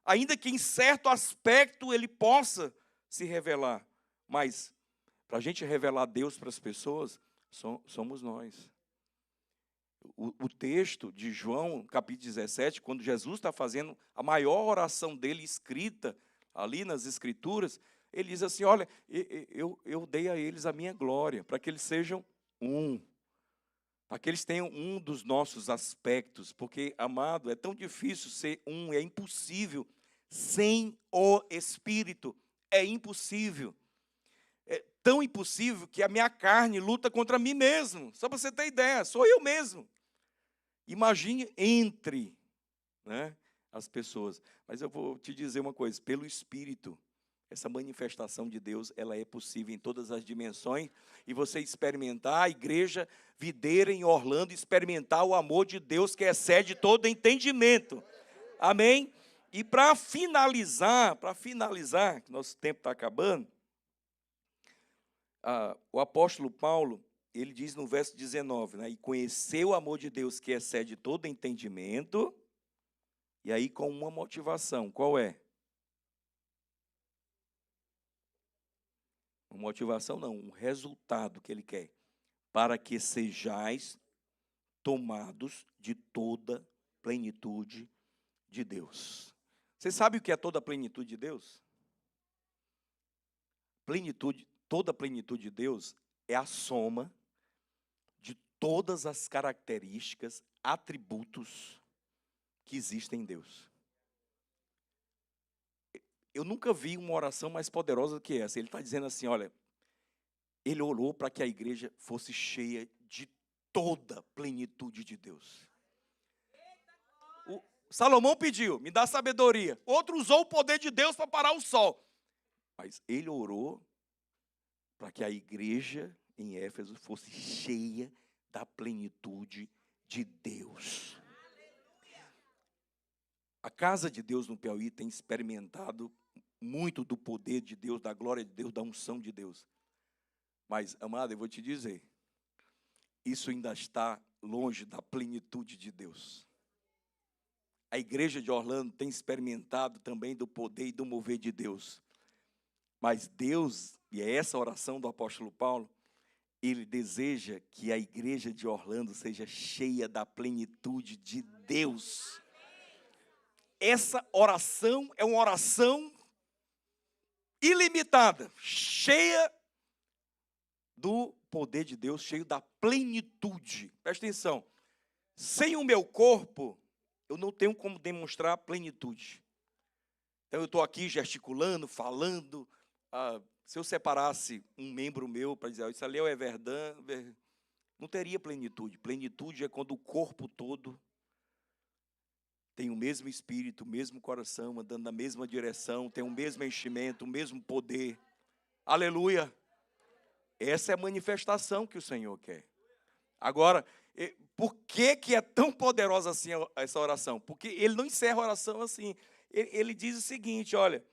Ainda que em certo aspecto ele possa se revelar. Mas, para a gente revelar Deus para as pessoas, somos nós. O texto de João, capítulo 17, quando Jesus está fazendo a maior oração dele escrita ali nas Escrituras, ele diz assim, olha, eu dei a eles a minha glória, para que eles sejam um. Para que eles tenham um dos nossos aspectos, porque, amado, é tão difícil ser um, é impossível, sem o Espírito, é impossível. É tão impossível que a minha carne luta contra mim mesmo, só para você ter ideia, sou eu mesmo. Imagine entre, né, as pessoas, mas eu vou te dizer uma coisa, pelo Espírito, essa manifestação de Deus, ela é possível em todas as dimensões, e você experimentar a igreja videira em Orlando, experimentar o amor de Deus que excede todo entendimento. Amém? E para finalizar, que nosso tempo está acabando, o apóstolo Paulo, ele diz no verso 19, né? E conheceu o amor de Deus que excede todo entendimento, e aí com uma motivação, qual é? Uma motivação não, um resultado que ele quer. Para que sejais tomados de toda plenitude de Deus. Você sabe o que é toda a plenitude de Deus? Toda a plenitude de Deus é a soma de todas as características, atributos que existem em Deus. Eu nunca vi uma oração mais poderosa do que essa. Ele está dizendo assim, olha, ele orou para que a igreja fosse cheia de toda a plenitude de Deus. Salomão pediu, me dá sabedoria. Outro usou o poder de Deus para parar o sol. Mas ele orou para que a igreja em Éfeso fosse cheia da plenitude de Deus. A casa de Deus no Piauí tem experimentado muito do poder de Deus, da glória de Deus, da unção de Deus. Mas, amado, eu vou te dizer, isso ainda está longe da plenitude de Deus. A igreja de Orlando tem experimentado também do poder e do mover de Deus. Mas Deus, e é essa a oração do apóstolo Paulo, ele deseja que a igreja de Orlando seja cheia da plenitude de Deus. Essa oração é uma oração ilimitada, cheia do poder de Deus, cheio da plenitude. Presta atenção, sem o meu corpo, eu não tenho como demonstrar plenitude. Então eu estou aqui gesticulando, falando. Se eu separasse um membro meu para dizer, isso ali é o Everdan, não teria plenitude. Plenitude é quando o corpo todo tem o mesmo espírito, o mesmo coração, andando na mesma direção, tem o mesmo enchimento, o mesmo poder. Aleluia! Essa é a manifestação que o Senhor quer. Agora, por que é tão poderosa assim essa oração? Porque ele não encerra a oração assim. Ele diz o seguinte, olha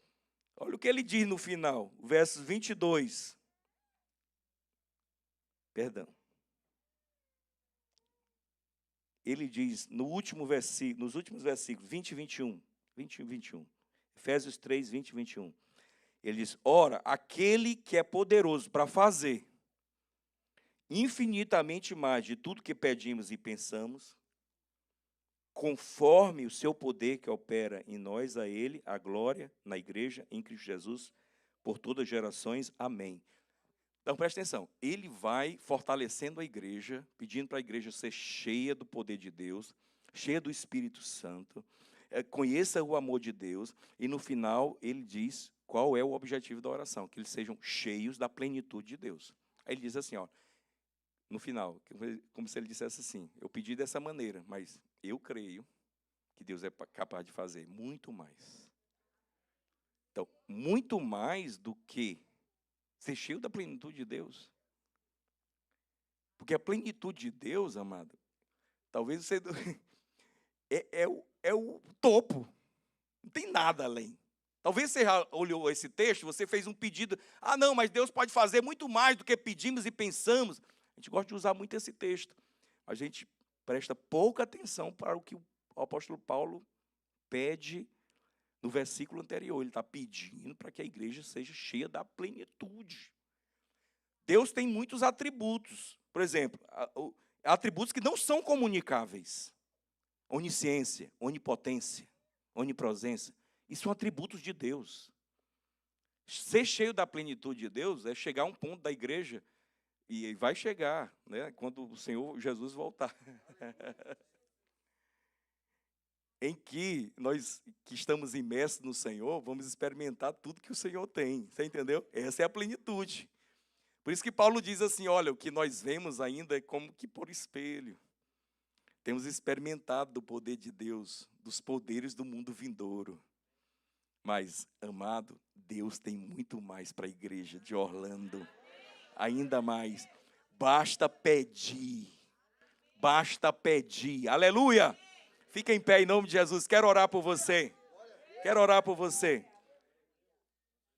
o que ele diz no final, versos 22. Perdão. Ele diz nos últimos versículos, 20 e 21. Efésios 3, 20 e 21. Ele diz, ora, aquele que é poderoso para fazer infinitamente mais de tudo que pedimos e pensamos, conforme o seu poder que opera em nós, a ele, a glória na igreja, em Cristo Jesus, por todas as gerações. Amém. Então, presta atenção. Ele vai fortalecendo a igreja, pedindo para a igreja ser cheia do poder de Deus, cheia do Espírito Santo, conheça o amor de Deus, e no final ele diz qual é o objetivo da oração, que eles sejam cheios da plenitude de Deus. Aí ele diz assim, ó, no final, como se ele dissesse assim, eu pedi dessa maneira, mas eu creio que Deus é capaz de fazer muito mais. Então, muito mais do que ser cheio da plenitude de Deus. Porque a plenitude de Deus, amado, talvez você é o topo. Não tem nada além. Talvez você já olhou esse texto, você fez um pedido. Ah, não, mas Deus pode fazer muito mais do que pedimos e pensamos. A gente gosta de usar muito esse texto. A gente presta pouca atenção para o que o apóstolo Paulo pede no versículo anterior. Ele está pedindo para que a igreja seja cheia da plenitude. Deus tem muitos atributos. Por exemplo, atributos que não são comunicáveis. Onisciência, onipotência, onipresença. Isso são atributos de Deus. Ser cheio da plenitude de Deus é chegar a um ponto da igreja, e vai chegar, né, quando o Senhor Jesus voltar. Em que nós que estamos imersos no Senhor, vamos experimentar tudo que o Senhor tem. Você entendeu? Essa é a plenitude. Por isso que Paulo diz assim, olha, o que nós vemos ainda é como que por espelho. Temos experimentado do poder de Deus, dos poderes do mundo vindouro. Mas, amado, Deus tem muito mais para a igreja de Orlando. Ainda mais. Basta pedir. Basta pedir. Aleluia! Fica em pé em nome de Jesus. Quero orar por você. Quero orar por você.